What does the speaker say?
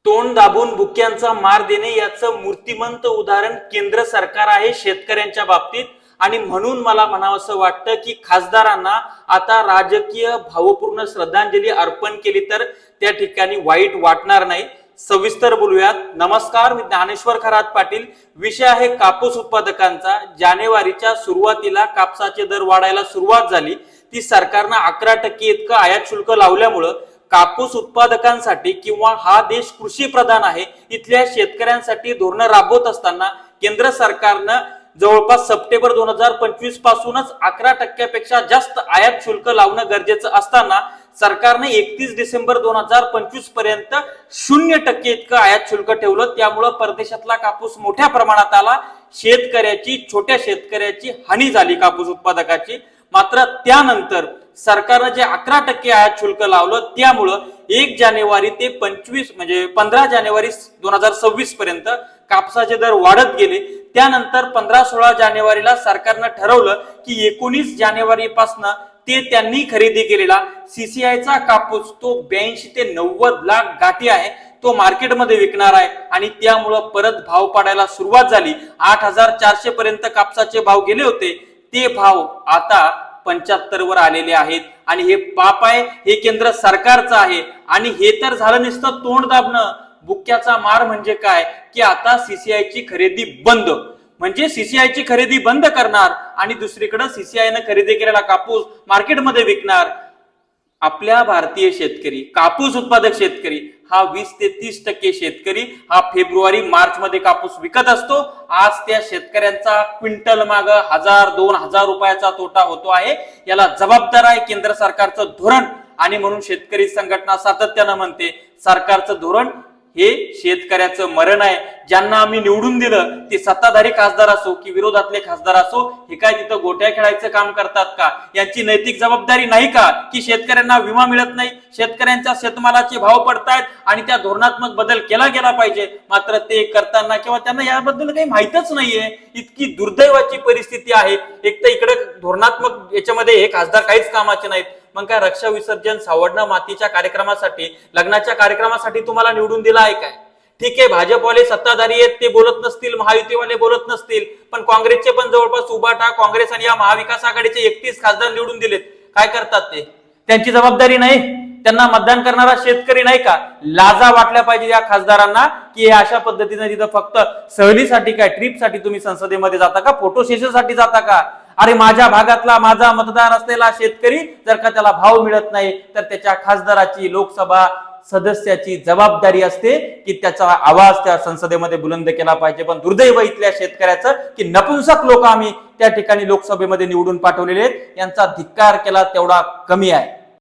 तोंड दाबून बुक्यांचा मार देणे याचं मूर्तिमंत उदाहरण केंद्र सरकार आहे शेतकऱ्यांच्या बाबतीत। आणि म्हणून मला म्हणावंसं वाटतं की खासदारांना आता राजकीय भावपूर्ण श्रद्धांजली अर्पण केली तर त्या ठिकाणी वाईट वाटणार नाही। सविस्तर बोलूयात। नमस्कार, मी ज्ञानेश्वर खरात पाटील। विषय आहे कापूस उत्पादकांचा। जानेवारीच्या सुरुवातीला कापसाचे दर वाढायला सुरुवात झाली। ती सरकारनं 11% इतकं आयात शुल्क लावल्यामुळं कापूस उत्पादकांसाठी किंवा हा देश कृषी प्रधान आहे, इथल्या शेतकऱ्यांसाठी धोरण राबवत असताना केंद्र सरकारनं जवळपास सप्टेंबर 2025 पासूनच 11%पेक्षा जास्त आयात शुल्क लावणं गरजेचं असताना सरकारने 31 डिसेंबर 2025 पर्यंत 0% इतकं आयात शुल्क ठेवलं। त्यामुळे परदेशातला कापूस मोठ्या प्रमाणात आला। छोट्या शेतकऱ्याची हानी झाली कापूस उत्पादकाची। मात्र त्यानंतर सरकारने जे 11% आयात शुल्क लावलं त्यामुळं 1 जानेवारी ते 15 जानेवारी 2026 पर्यंत कापसाचे दर वाढत गेले। त्यानंतर 15-16 जानेवारीला सरकारनं ठरवलं की 19 जानेवारी पासून ते त्यांनी खरेदी केलेला सीसीआयचा कापूस तो 82 ते 90 लाख गाठी आहे, तो मार्केटमध्ये विकणार आहे। आणि त्यामुळे परत भाव पडायला सुरुवात झाली। 8400 पर्यंत कापसाचे भाव गेले होते, ते भाव आता 75 वर आलेले आहेत। आणि हे पाप आहे, हे केंद्र सरकारचं आहे। आणि हे तर झालं नुसतं तोंड दाबणं। बुक्क्याचा मार म्हणजे काय की आता सीसीआयची खरेदी बंद, म्हणजे सीसीआयची खरेदी बंद करणार आणि दुसरीकडे सीसीआयने खरेदी केलेला कापूस मार्केटमध्ये विकणार। आपल्या भारतीय शेतकरी, कापूस उत्पादक शेतकरी हा 20 ते 30% शेतकरी हा फेब्रुवारी मार्च मध्ये कापूस विकत असतो। आज त्या शेतकऱ्यांचा क्विंटल माग 1000-2000 रुपयाचा तोटा होतो आहे। याला जबाबदार आहे केंद्र सरकारचं धोरण। आणि म्हणून शेतकरी संघटना सातत्यानं म्हणते सरकारचं धोरण हे शेतकऱ्याचं मरण आहे। ज्यांना आम्ही निवडून दिलं ते सत्ताधारी खासदार असो की विरोधातले खासदार असो, हे काय तिथं गोट्या खेळायचं काम करतात का? यांची नैतिक जबाबदारी नाही का की शेतकऱ्यांना विमा मिळत नाही, शेतकऱ्यांच्या शेतमालाचे भाव पडतायत आणि त्या धोरणात्मक बदल केला गेला पाहिजे। मात्र ते करताना किंवा त्यांना याबद्दल काही माहितच नाहीये। इतकी दुर्दैवाची परिस्थिती आहे। एक तर इकडे धोरणात्मक याच्यामध्ये हे खासदार काहीच कामाचे नाहीत। मग काय रक्षा विसर्जन, सावडणं मातीच्या कार्यक्रमासाठी, लग्नाच्या कार्यक्रमासाठी तुम्हाला निवडून दिला आहे काय? ठीक आहे, भाजपवाले सत्ताधारी आहेत, ते बोलत नसतील, महायुतीवाले बोलत नसतील, पण काँग्रेसचे पण जवळपास उभाटा, काँग्रेस आणि या महाविकास आघाडीचे 31 खासदार निवडून दिलेत। काय करतात ते? त्यांची जबाबदारी नाही? त्यांना मतदान करणारा शेतकरी नाही का? लाजा वाटल्या पाहिजे या खासदारांना की अशा पद्धतीने तिथं फक्त सहलीसाठी, काय ट्रिपसाठी तुम्ही संसदेमध्ये जाता का? फोटो सेशनसाठी जाता का? अरे माझ्या भागातला, माझा मतदार असलेला शेतकरी जर का त्याला भाव मिळत नाही तर त्याच्या खासदाराची, लोकसभा सदस्याची जबाबदारी असते की त्याचा आवाज त्या संसदेमध्ये बुलंद केला पाहिजे। पण दुर्दैव इथल्या शेतकऱ्याचं की नपुंसक लोक आम्ही त्या ठिकाणी लोकसभेमध्ये निवडून पाठवलेले आहेत, यांचा धिक्कार केला तेवढा कमी आहे।